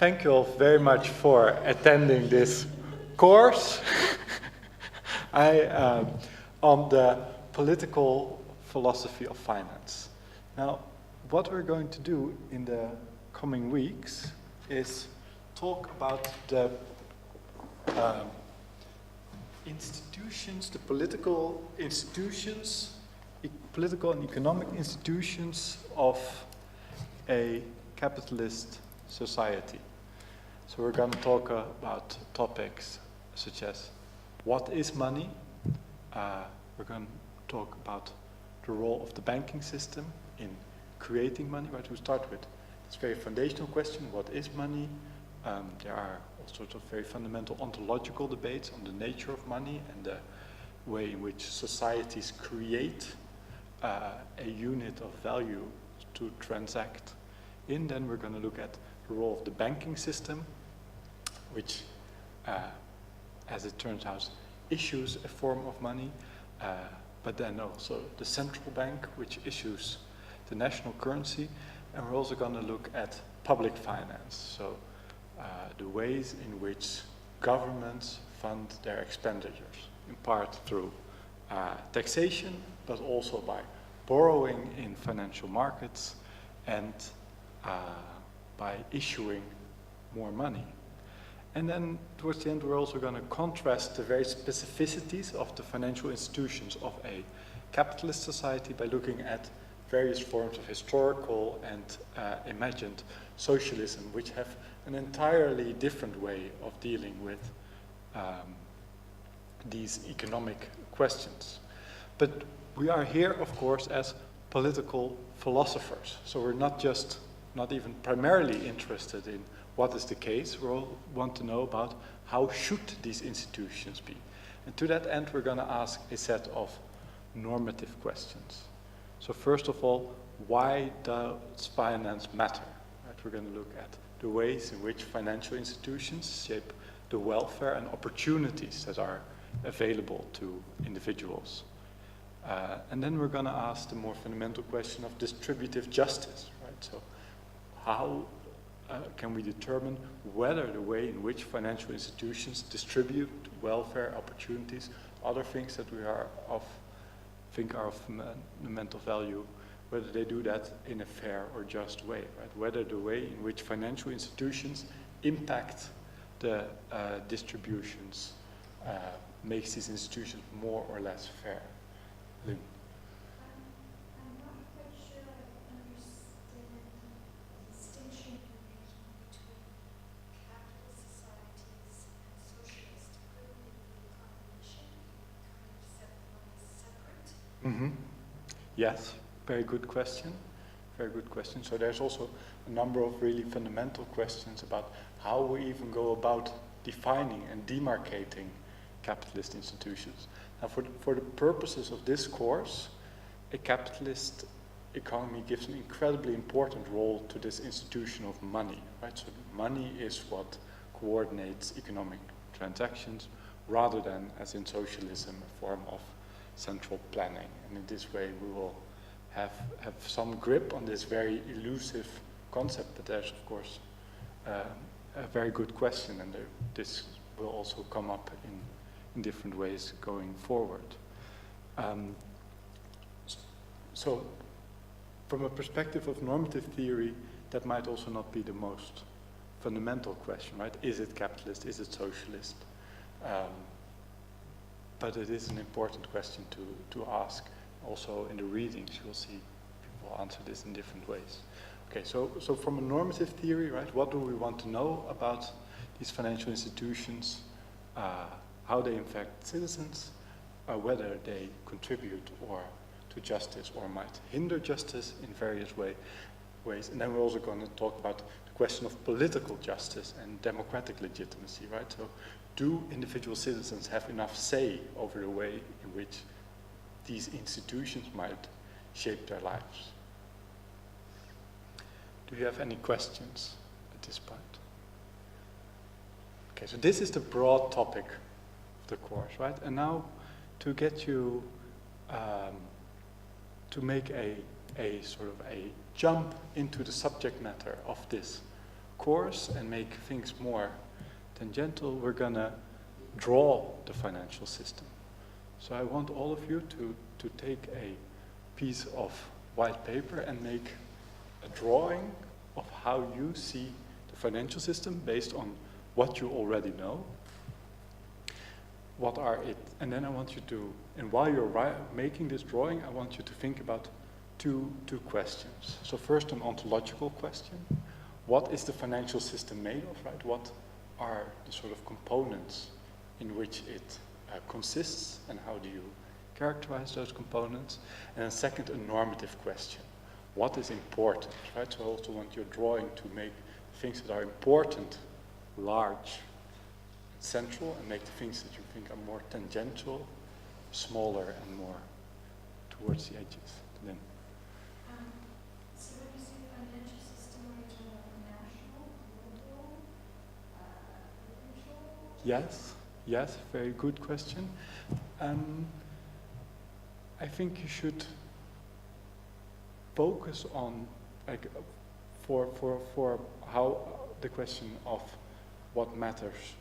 thank you all very much for attending this course on the political philosophy of finance. Now, what we're going to do in the coming weeks is talk about the institutions, the political institutions, political and economic institutions of a capitalist society. So we're going to talk about topics such as what is money? We're going to talk about the role of the banking system in creating money. Right, we start with this very foundational question, what is money? There are all sorts of very fundamental ontological debates on the nature of money and the way in which societies create a unit of value to transact in. Then we're going to look at the role of the banking system, which, as it turns out, issues a form of money, but then also the central bank, which issues the national currency. And we're also going to look at public finance, so the ways in which governments fund their expenditures, in part through taxation, but also by borrowing in financial markets and by issuing more money. And then towards the end, we're also going to contrast the various specificities of the financial institutions of a capitalist society by looking at various forms of historical and imagined socialism, which have an entirely different way of dealing with these economic questions. But we are here, of course, as political philosophers. So we're not even primarily interested in what is the case. We all want to know about how should these institutions be. And to that end, we're going to ask a set of normative questions. So first of all, why does finance matter? Right, we're going to look at the ways in which financial institutions shape the welfare and opportunities that are available to individuals. And then we're going to ask the more fundamental question of distributive justice. Right? So how can we determine whether the way in which financial institutions distribute welfare, opportunities, other things that we think are of fundamental value, whether they do that in a fair or just way, right? Whether the way in which financial institutions impact the distributions makes these institutions more or less fair. Lynn. I'm not quite sure I understand the distinction you're making between capitalist societies and socialist. Could it be a combination? Kind of set them as separate? Mm-hmm. Yes, very good question. Very good question. So there's also a number of really fundamental questions about how we even go about defining and demarcating capitalist institutions. Now, for the purposes of this course, a capitalist economy gives an incredibly important role to this institution of money, right? So money is what coordinates economic transactions, rather than, as in socialism, a form of central planning. And in this way, we will have some grip on this very elusive concept. But there's, of course, a very good question, and this will also come up in different ways going forward. So from a perspective of normative theory, that might also not be the most fundamental question, right? Is it capitalist? Is it socialist? But it is an important question to ask. Also in the readings, you'll see people answer this in different ways. Okay, so from a normative theory, right, what do we want to know about these financial institutions, how they affect citizens, whether they contribute to justice or might hinder justice in various ways. And then we're also going to talk about the question of political justice and democratic legitimacy, right? So do individual citizens have enough say over the way in which these institutions might shape their lives? Do you have any questions at this point? Okay, so this is the broad topic of the course, right? And now to get you to make a sort of a jump into the subject matter of this course and make things more tangential, we're going to draw the financial system. So I want all of you to take a piece of white paper and make a drawing of how you see the financial system based on what you already know. What are it? And then I want you to, and while you're making this drawing, I want you to think about two questions. So first, an ontological question. What is the financial system made of, right? What are the sort of components in which it consists, and how do you characterize those components? And then second, a normative question. What is important, right? So I also want your drawing to make things that are important large, central, and make the things that you think are more tangential smaller and more towards the edges. Then. So when you say financial system, are you talking about national, global, provincial? Yes, very good question. I think you should focus on, like, for how the question of what matters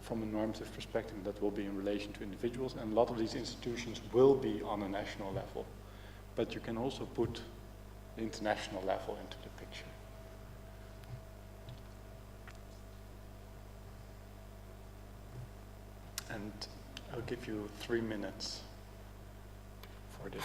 from a normative perspective, that will be in relation to individuals, and a lot of these institutions will be on a national level. But you can also put the international level into the picture. And I'll give you 3 minutes for this.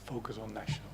Focus on national.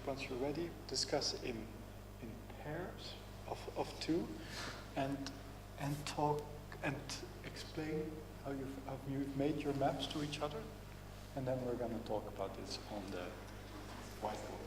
Once you're ready, discuss in pairs of two, and talk and explain how you've made your maps to each other, and then we're going to talk about this on the whiteboard.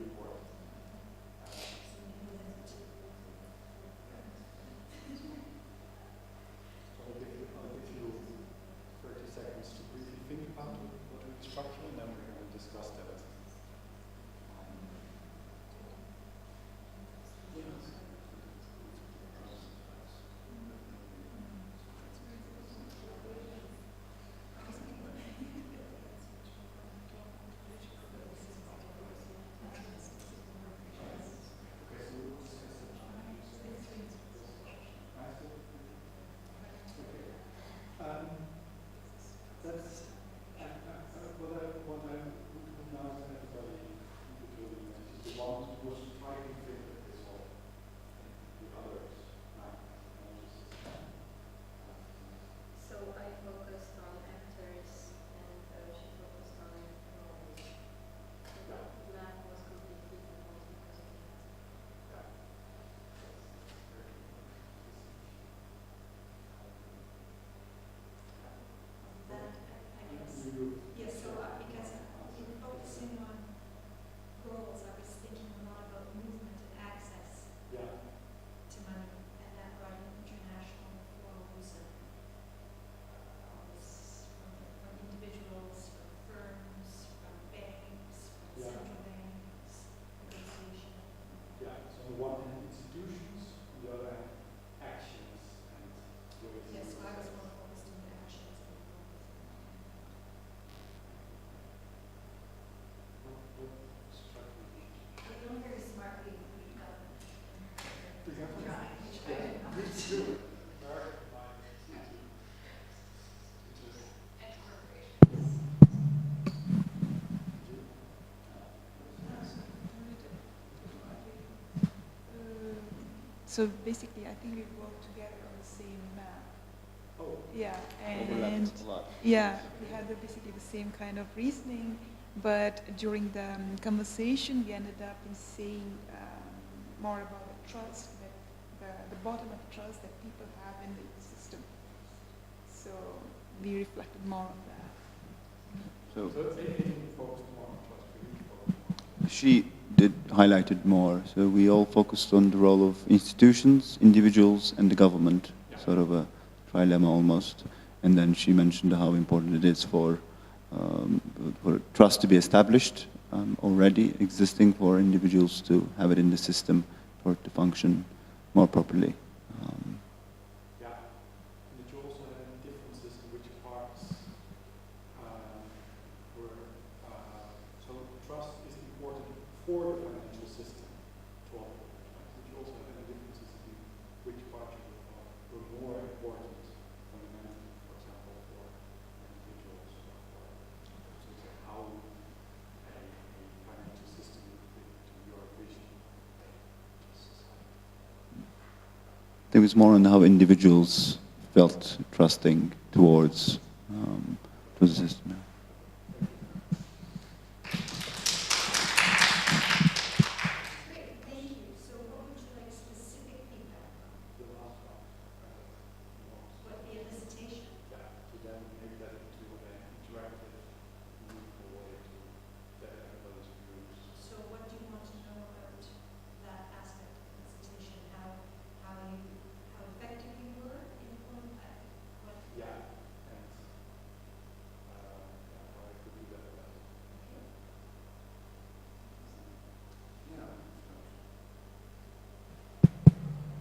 important. So I'll give you 30 seconds to briefly think about what we structure, and then we're going to discuss that. That's what I would now is everybody individually is the one who was trying to think of this all, the others. So I focused on actors and she focused on roles. So the math was completely different because of that. That, I guess. Yes, so because in focusing on roles, I was thinking a lot about movement and access to money, and that brought in international flows and all this from individuals, from firms, from banks, from central banks, negotiation. Yeah, so on the one hand institutions, on the other hand actions and ways. Yes, so I was more focused on the actions than the roles. I don't very smartly read government. Trying, which I did not. So basically, I think we work together on the same map. Oh, Yeah, Overlapped and a lot. yeah, we had basically the same kind of reasoning, but during the conversation, we ended up in saying more about the trust, that the bottom of trust that people have in the system. So we reflected more on that. So anything focused more on trust, we need to focus more. she did highlight it more. So we all focused on the role of institutions, individuals, and the government, sort of a trilemma almost. And then she mentioned how important it is for trust to be established already, existing for individuals to have it in the system for it to function more properly. Yeah, and did you also have any differences in which parts were, so trust is important for the financial system to operate, right? Did you also have any differences in which parts you thought were more important fundamentally, for example, for individuals or for, so to say, how a financial system would fit into your vision of a society? I think it was more on how individuals felt trusting towards the system. Great, thank you. So what would you like specific feedback on? The last one. What, the elicitation? Yeah, to then make that into an interactive, meaningful way to get everybody's views. So what do you want to know about that aspect of elicitation? How effective you were in pulling that? What? Yeah, and how I could do that better. Okay.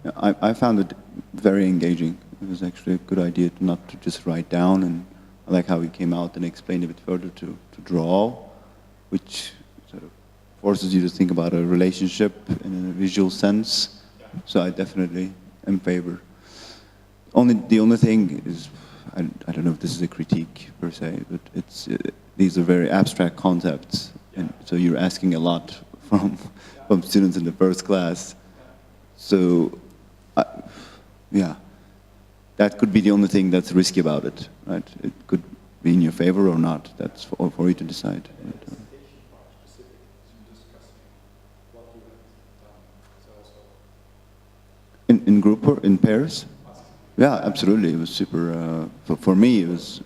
Yeah, I found it very engaging. It was actually a good idea to not to just write down, and I like how he came out and explained a bit further to draw, which sort of forces you to think about a relationship in a visual sense. So I definitely am in favor. The only thing is, I don't know if this is a critique per se, but these are very abstract concepts, and so you're asking a lot from students in the first class. So, yeah, that could be the only thing that's risky about it, right? It could be in your favor or not. That's for you to decide. And the elicitation part specific to discussing what you had done. So also In group or in pairs? Yeah, absolutely. It was super. For me, it was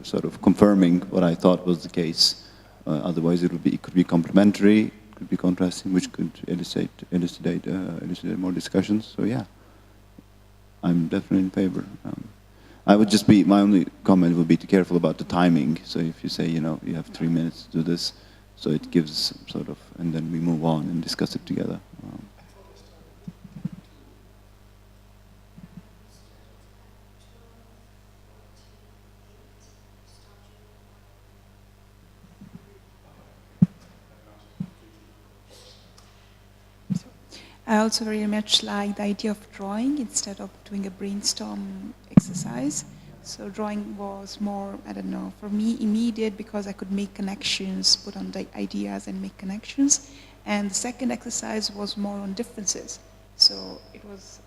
sort of confirming what I thought was the case. Otherwise, it could be complementary, could be contrasting, which could elucidate more discussions. So yeah, I'm definitely in favor. I would just be, my only comment would be to be careful about the timing. So if you say, you know, you have 3 minutes to do this, so it gives some sort of, and then we move on and discuss it together. I also very much like the idea of drawing instead of doing a brainstorm exercise. So drawing was more, I don't know, for me immediate because I could make connections, put on the ideas and make connections. And the second exercise was more on differences. So it was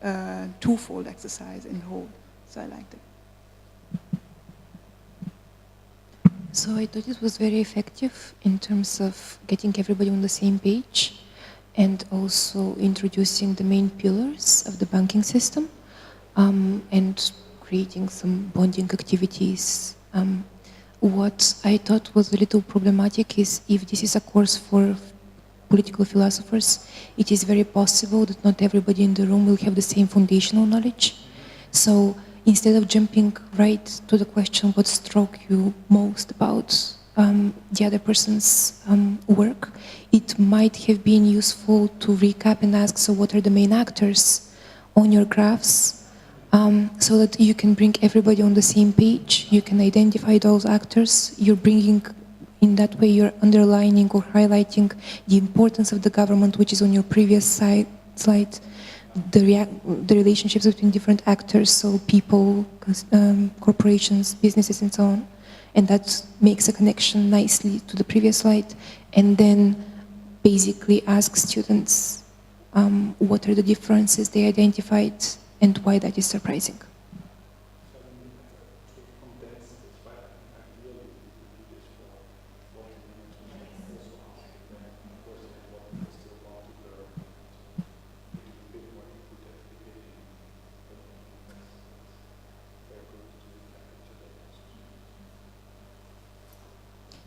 a twofold exercise in the whole. So I liked it. So I thought it was very effective in terms of getting everybody on the same page and also introducing the main pillars of the banking system and creating some bonding activities. What I thought was a little problematic is if this is a course for political philosophers, it is very possible that not everybody in the room will have the same foundational knowledge. So instead of jumping right to the question what struck you most about the other person's work, it might have been useful to recap and ask, so what are the main actors on your graphs, so that you can bring everybody on the same page, you can identify those actors, you're bringing, in that way you're underlining or highlighting the importance of the government, which is on your previous slide, the relationships between different actors, so people, corporations, businesses, and so on. And that makes a connection nicely to the previous slide. And then basically ask students what are the differences they identified and why that is surprising.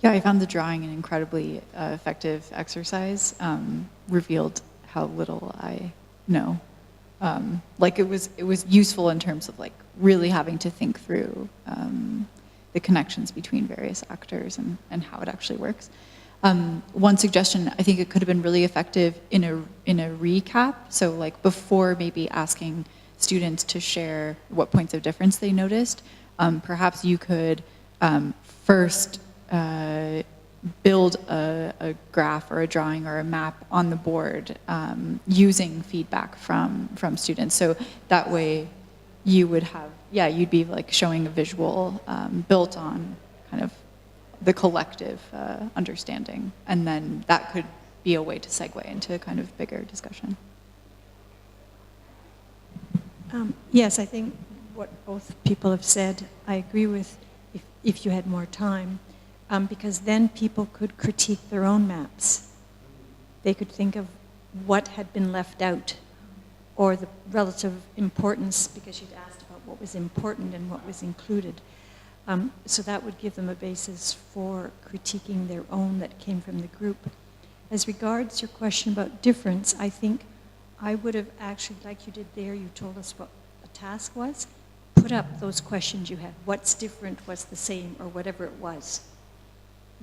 Yeah, I found the drawing an incredibly effective exercise. Revealed how little I know. Like it was useful in terms of like really having to think through the connections between various actors and how it actually works. One suggestion, I think it could have been really effective in a recap. So like before maybe asking students to share what points of difference they noticed, perhaps you could first build a graph or a drawing or a map on the board using feedback from students. So that way you would have, you'd be like showing a visual built on kind of the collective understanding. And then that could be a way to segue into a kind of bigger discussion. Yes, I think what both people have said, I agree with if you had more time. Because then people could critique their own maps. They could think of what had been left out or the relative importance, because you'd asked about what was important and what was included. So that would give them a basis for critiquing their own that came from the group. As regards your question about difference, I think I would have actually, like you did there, you told us what the task was, put up those questions you had. What's different, what's the same, or whatever it was.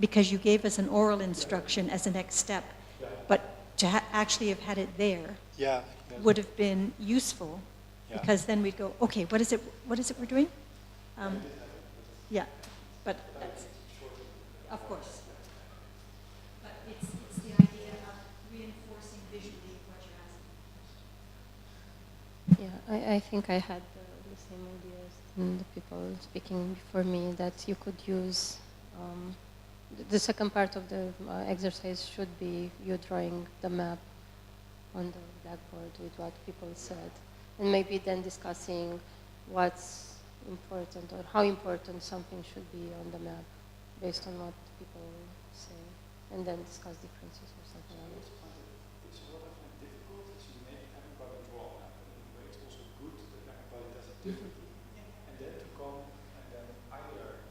Because you gave us an oral instruction as a next step, but to actually have had it there would have been useful, because then we'd go, okay, what is it we're doing? Yeah, but that's, of course. But it's the idea of reinforcing visually what you're asking. Yeah, I think I had the same ideas than the people speaking before me, that you could use the second part of the exercise should be you drawing the map on the blackboard with what people said, and maybe then discussing what's important or how important something should be on the map based on what people say, and then discuss differences or something like that. It's what I find difficult is you make everybody draw a map. In a way, it's also good that everybody does it differently, and then to come and then either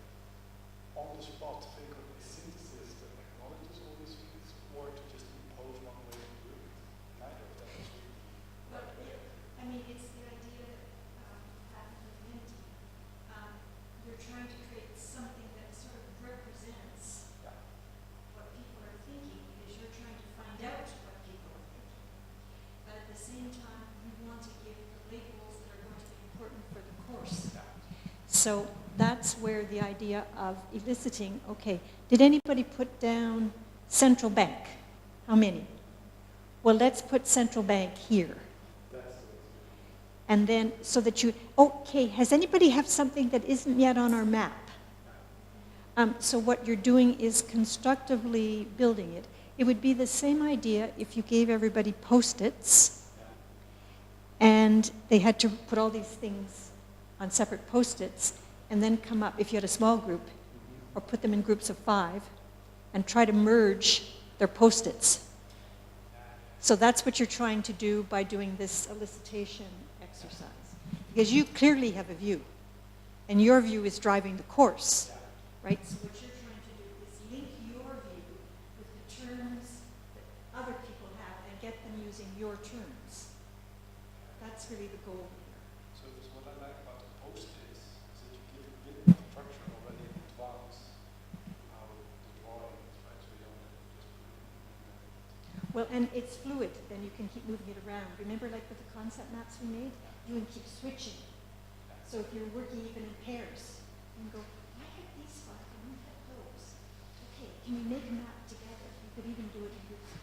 on the spot think of a synthesis that acknowledges all these things, or to just so that's where the idea of eliciting, okay, did anybody put down central bank? How many? Well, let's put central bank here. And then, so that you, okay, has anybody have something that isn't yet on our map? So what you're doing is constructively building it. It would be the same idea if you gave everybody Post-its and they had to put all these things on separate Post-its and then come up, if you had a small group, or put them in groups of 5 and try to merge their Post-its. So that's what you're trying to do by doing this elicitation exercise. Because you clearly have a view, and your view is driving the course, right? So what you're trying to do is link your view with the terms that other people have and get them using your terms. That's really the goal here. So what I like about the Post-its is that you give a bit of structure already in advance how the drawing is, right? So you don't have to just put it in. Well, and it's fluid, then you can keep moving it around. Remember, like with the concept maps we made? You can keep switching. So if you're working even in pairs, you can go, I have these 5, and you have those. Okay, can you make a map together? You could even do it in groups of